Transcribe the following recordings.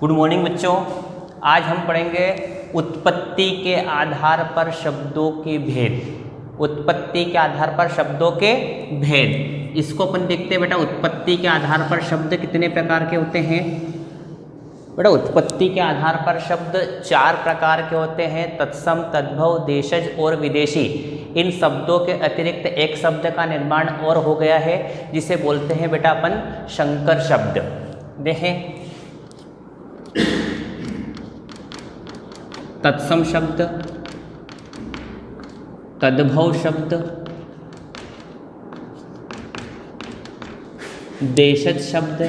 Good morning बच्चों। आज हम पढ़ेंगे उत्पत्ति के आधार पर शब्दों के भेद। उत्पत्ति के आधार पर शब्दों के भेद, इसको अपन देखते हैं बेटा। उत्पत्ति के आधार पर शब्द कितने प्रकार के होते हैं बेटा? उत्पत्ति के आधार पर शब्द 4 प्रकार के होते हैं: तत्सम, तद्भव, देशज और विदेशी। इन शब्दों के अतिरिक्त एक शब्द का निर्माण और हो गया है जिसे बोलते हैं बेटा अपन संकर शब्द। देखें, तत्सम शब्द, तद्भव शब्द, देशज शब्द,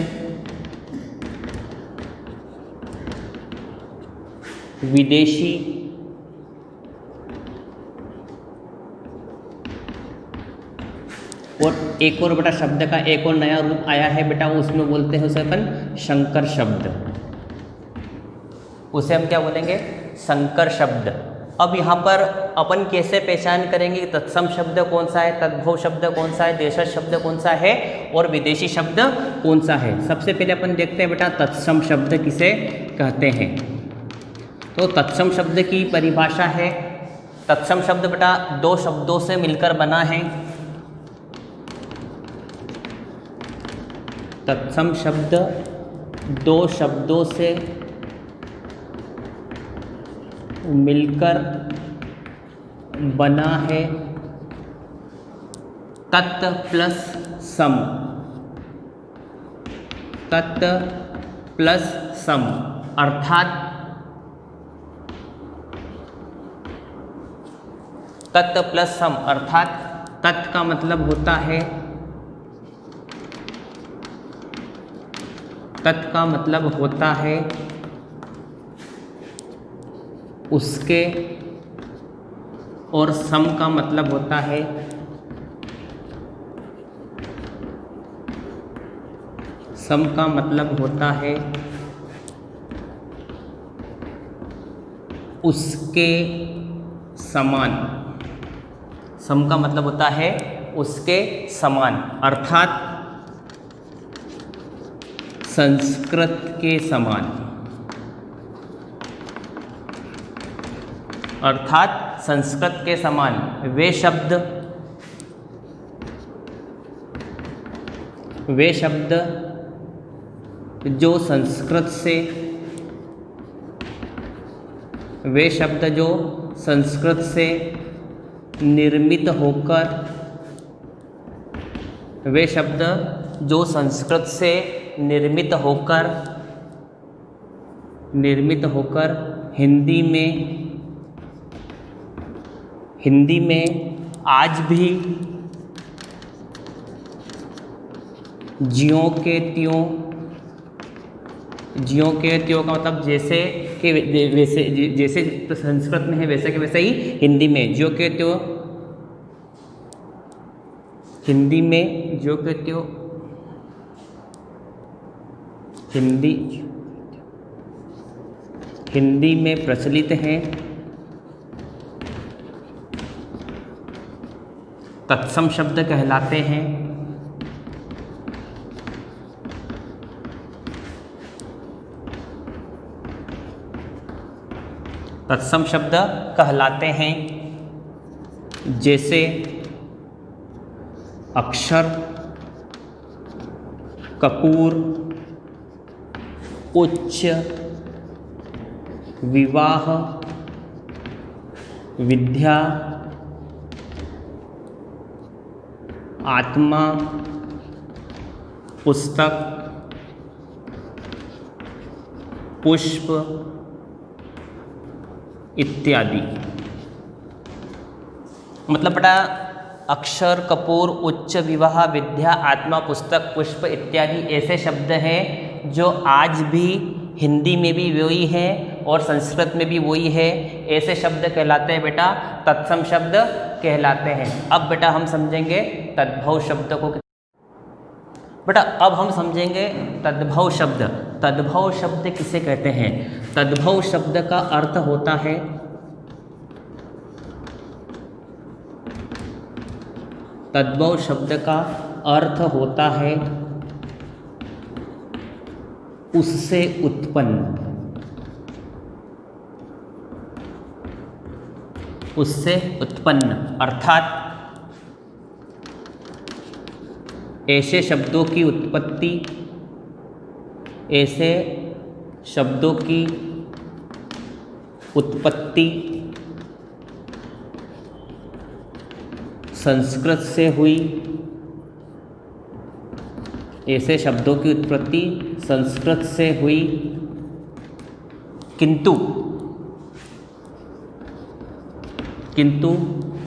विदेशी, और एक और बेटा शब्द का एक और नया रूप आया है बेटा, उसमें बोलते हैं उसे अपन संकर शब्द। उसे हम क्या बोलेंगे? संकर शब्द। अब यहाँ पर अपन कैसे पहचान करेंगे तत्सम शब्द कौन सा है, तद्भव शब्द कौन सा है, देशज शब्द कौन सा है और विदेशी शब्द कौन सा है? सबसे पहले अपन देखते हैं बेटा तत्सम शब्द किसे कहते हैं। तो तत्सम शब्द की परिभाषा है, तत्सम शब्द बेटा 2 शब्दों से मिलकर बना है। तत्सम शब्द 2 शब्दों से मिलकर बना है। तत् प्लस सम, तत् प्लस सम, अर्थात तत् प्लस सम अर्थात तत् का मतलब होता है, तत् का मतलब होता है उसके, और सम का मतलब होता है सम का मतलब होता है उसके समान। सम का मतलब होता है उसके समान, अर्थात संस्कृत के समान, अर्थात संस्कृत के समान। वे शब्द जो संस्कृत से, वे शब्द जो संस्कृत से निर्मित होकर, वे शब्द जो संस्कृत से निर्मित होकर हिंदी में आज भी ज्यों के त्यों का मतलब जैसे कि वैसे, जैसे तो संस्कृत में है वैसे के वैसे ही हिंदी में ज्यों के त्यों, हिंदी में ज्यों के त्यों, हिंदी में प्रचलित हैं। तत्सम शब्द कहलाते हैं। तत्सम शब्द कहलाते हैं जैसे अक्षर, कपूर, उच्च, विवाह, विद्या, आत्मा, पुस्तक, पुष्प इत्यादि। मतलब बेटा अक्षर, कपूर, उच्च, विवाह, विद्या, आत्मा, पुस्तक, पुष्प इत्यादि ऐसे शब्द हैं जो आज भी हिंदी में भी वही है और संस्कृत में भी वही है। ऐसे शब्द कहलाते हैं बेटा तत्सम शब्द कहलाते हैं। अब बेटा हम समझेंगे तद्भव शब्द को। बेटा अब हम समझेंगे तद्भव शब्द। तद्भव शब्द किसे कहते हैं? तद्भव शब्द का अर्थ होता है, तद्भव शब्द का अर्थ होता है उससे उत्पन्न। उससे उत्पन्न, अर्थात ऐसे शब्दों की उत्पत्ति, ऐसे शब्दों की उत्पत्ति संस्कृत से हुई, ऐसे शब्दों की उत्पत्ति संस्कृत से हुई, किंतु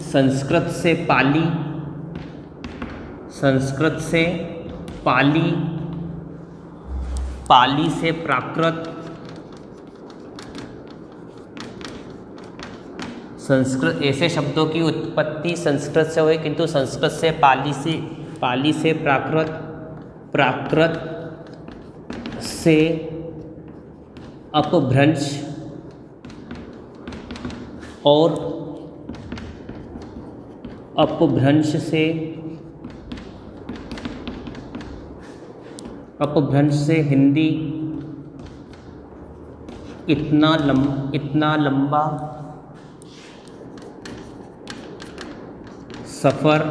संस्कृत से पाली, संस्कृत से पाली, पाली से प्राकृत, संस्कृत, ऐसे शब्दों की उत्पत्ति संस्कृत से हुई किंतु संस्कृत से पाली से प्राकृत, प्राकृत से अपभ्रंश और अपभ्रंश से हिंदी इतना लंबा सफ़र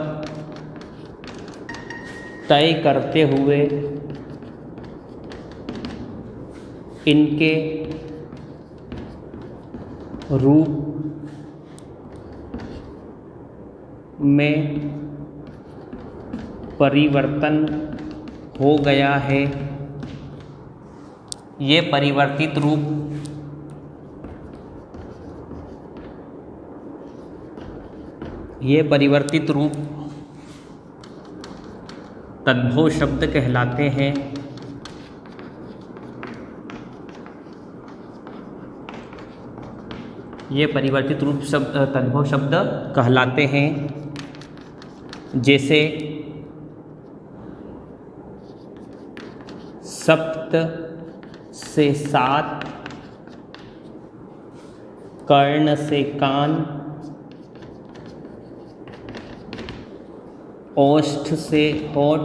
तय करते हुए इनके रूप में परिवर्तन हो गया है। ये परिवर्तित रूप तद्भव शब्द कहलाते हैं। ये परिवर्तित रूप शब्द तद्भव शब्द कहलाते हैं। जैसे सप्त से सात, कर्ण से कान, ओष्ठ से होठ,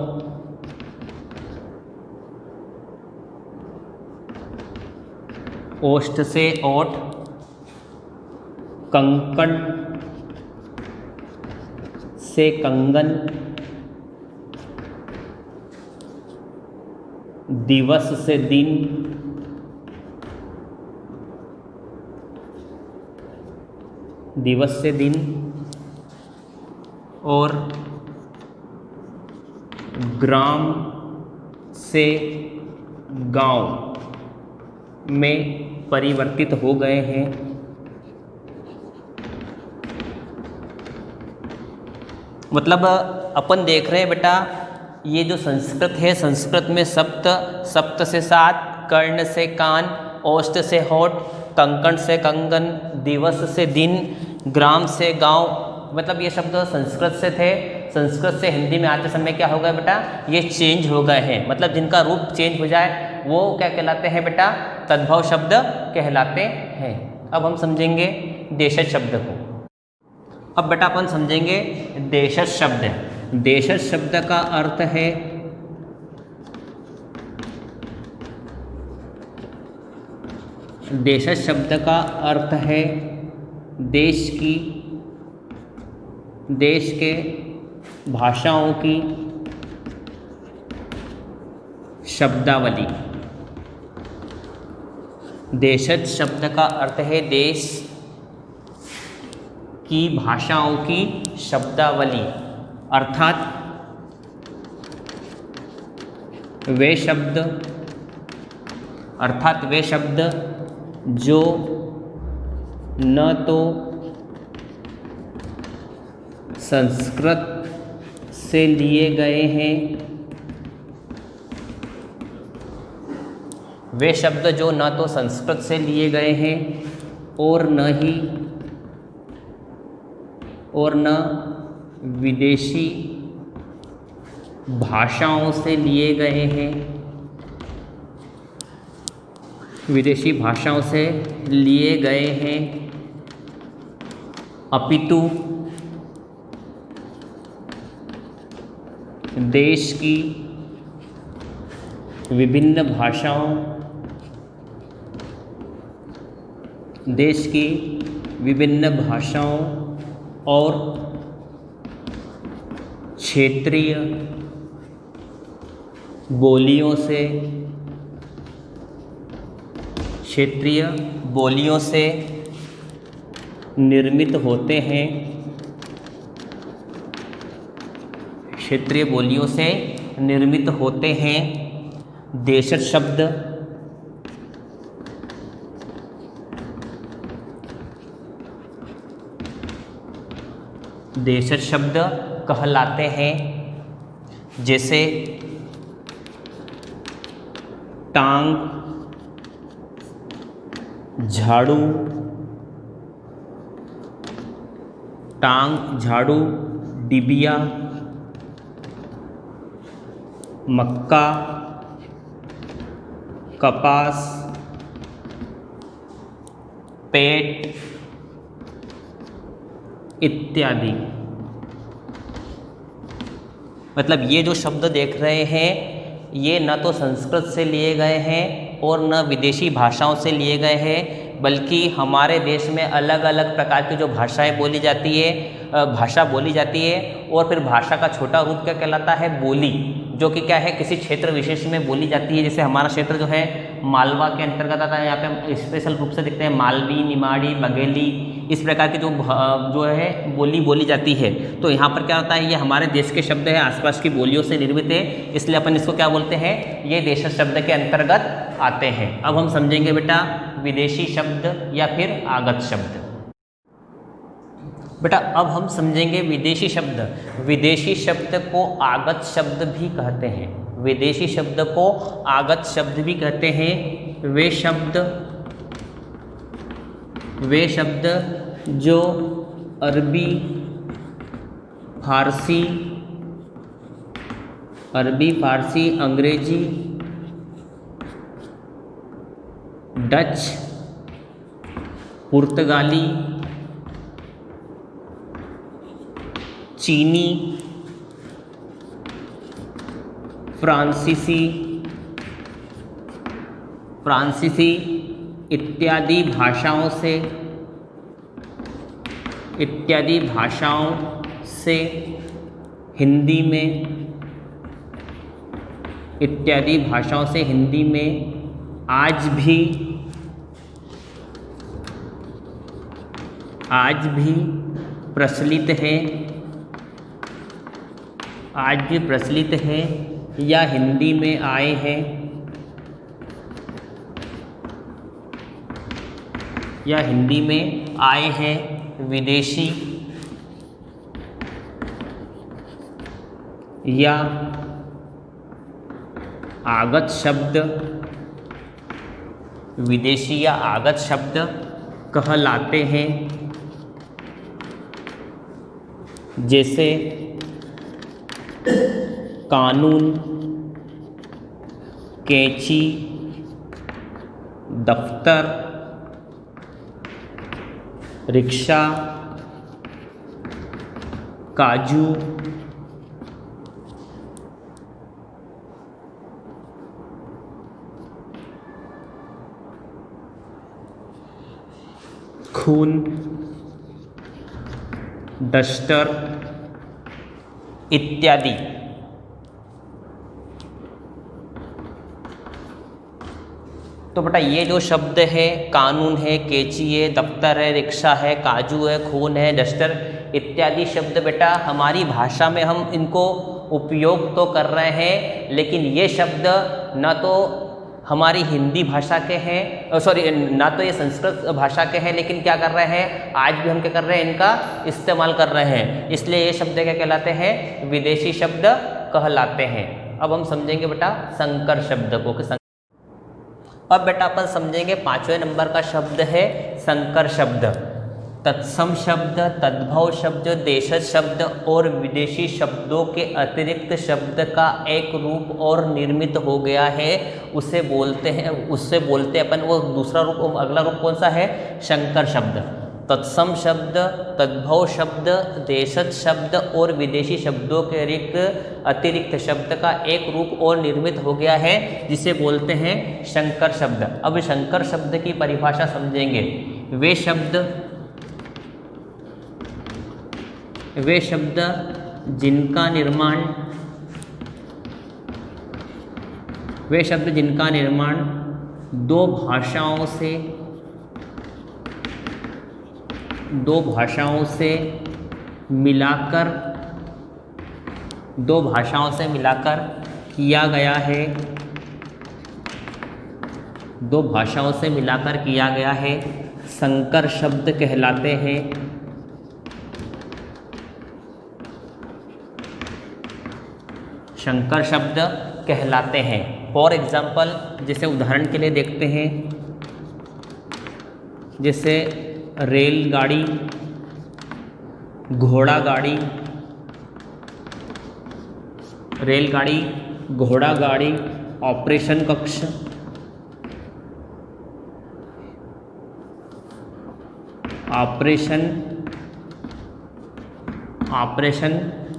ओष्ठ से ओठ, कंकण से कंगन, दिवस से दिन, दिवस से दिन और ग्राम से गांव में परिवर्तित हो गए हैं। मतलब अपन देख रहे हैं बेटा, ये जो संस्कृत है, संस्कृत में सप्त से सात, कर्ण से कान, ओष्ठ से होठ, कंकण से कंगन, दिवस से दिन, ग्राम से गांव, मतलब ये शब्द संस्कृत से थे। संस्कृत से हिंदी में आते समय क्या हो गया बेटा, ये चेंज हो गए हैं। मतलब जिनका रूप चेंज हो जाए वो क्या कहलाते हैं बेटा, तद्भव शब्द कहलाते हैं। अब हम समझेंगे देशज शब्द को। अब बेटा अपन समझेंगे देशज शब्द। देशज शब्द का अर्थ है देशज शब्द का अर्थ है देश के भाषाओं की शब्दावली। देशज शब्द का अर्थ है देश की भाषाओं की शब्दावली, अर्थात वे शब्द जो न तो संस्कृत से लिए गए हैं, वे शब्द जो न तो संस्कृत से लिए गए हैं और न विदेशी भाषाओं से लिए गए हैं, विदेशी भाषाओं से लिए गए हैं, अपितु देश की विभिन्न भाषाओं, देश की विभिन्न भाषाओं और क्षेत्रीय बोलियों से निर्मित होते हैं। क्षेत्रीय बोलियों से निर्मित होते हैं। देशज शब्द कहलाते हैं। जैसे टांग, झाड़ू, डिबिया, मक्का, कपास, पेट इत्यादि। मतलब ये जो शब्द देख रहे हैं ये न तो संस्कृत से लिए गए हैं और न विदेशी भाषाओं से लिए गए हैं, बल्कि हमारे देश में अलग अलग प्रकार की जो भाषा बोली जाती है और फिर भाषा का छोटा रूप क्या कहलाता है, बोली, जो कि क्या है किसी क्षेत्र विशेष में बोली जाती है। जैसे हमारा क्षेत्र जो है मालवा के अंतर्गत आता है। यहाँ पे हम स्पेशल रूप से देखते हैं मालवी, निमाड़ी, बघेली, इस प्रकार की जो है बोली बोली जाती है। तो यहाँ पर क्या होता है, ये हमारे देश के शब्द है, आसपास की बोलियों से निर्मित है, इसलिए अपन इसको क्या बोलते हैं, ये देशज शब्द के अंतर्गत आते हैं। अब हम समझेंगे बेटा विदेशी शब्द या फिर आगत शब्द। बेटा अब हम समझेंगे विदेशी शब्द। विदेशी शब्द को आगत शब्द भी कहते हैं। विदेशी शब्द को आगत शब्द भी कहते हैं। वे शब्द जो अरबी, फारसी, अंग्रेजी, डच, पुर्तगाली, चीनी, फ्रांसीसी इत्यादि भाषाओं से हिंदी में आज भी प्रचलित है या हिंदी में आए हैं। विदेशी या आगत शब्द कहलाते हैं। जैसे कानून, कैंची, दफ्तर, रिक्शा, काजू, खून, डस्टर इत्यादि। तो बेटा ये जो शब्द है, कानून है, कैंची है, दफ्तर है, रिक्शा है, काजू है, खून है, डस्टर इत्यादि शब्द बेटा हमारी भाषा में हम इनको उपयोग तो कर रहे हैं, लेकिन ये शब्द ना तो हमारी हिंदी भाषा के हैं, ना तो ये संस्कृत भाषा के हैं, लेकिन क्या कर रहे हैं, आज भी हम क्या कर रहे हैं, इनका इस्तेमाल कर रहे हैं। इसलिए ये शब्द क्या कहलाते हैं, विदेशी शब्द कहलाते हैं। अब हम समझेंगे बेटा संकर शब्द को। अब बेटा अपन समझेंगे 5वें नंबर का शब्द है संकर शब्द। तत्सम शब्द, तद्भव शब्द, देशज शब्द और विदेशी शब्दों के अतिरिक्त शब्द का एक रूप और निर्मित हो गया है, उससे बोलते हैं अपन। वो दूसरा रूप, अगला रूप कौन सा है, संकर शब्द। तत्सम शब्द, तद्भव शब्द, देशज शब्द और विदेशी शब्दों के अतिरिक्त शब्द का एक रूप और निर्मित हो गया है, जिसे बोलते हैं संकर शब्द। अब संकर शब्द की परिभाषा समझेंगे। वे शब्द वे शब्द जिनका निर्माण दो भाषाओं से मिलाकर किया गया है संकर शब्द कहलाते हैं। संकर शब्द कहलाते हैं। फॉर एग्जाम्पल, जैसे उदाहरण के लिए देखते हैं, जैसे रेलगाड़ी, घोड़ा गाड़ी, ऑपरेशन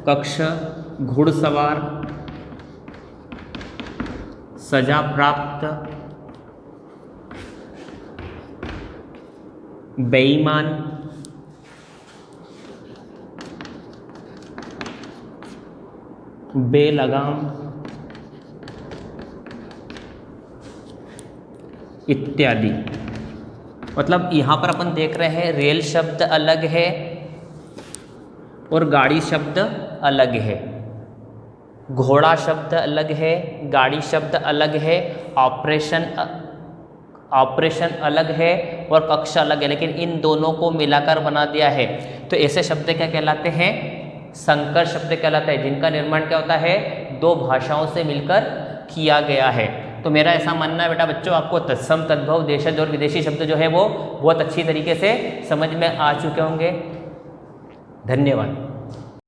कक्ष, घुड़सवार, सजा प्राप्त, बेईमान, बेलगाम इत्यादि। मतलब यहाँ पर अपन देख रहे हैं रेल शब्द अलग है और गाड़ी शब्द अलग है, घोड़ा शब्द अलग है, गाड़ी शब्द अलग है, ऑपरेशन अलग है और कक्ष अलग है, लेकिन इन दोनों को मिलाकर बना दिया है। तो ऐसे शब्द क्या कहलाते हैं? संकर शब्द कहलाता है, जिनका निर्माण क्या होता है? दो भाषाओं से मिलकर किया गया है। तो मेरा ऐसा मानना है बेटा बच्चों, आपको तत्सम, तद्भव, देशज और विदेशी शब्द जो है वो बहुत अच्छी तरीके से समझ में आ चुके होंगे। धन्यवाद।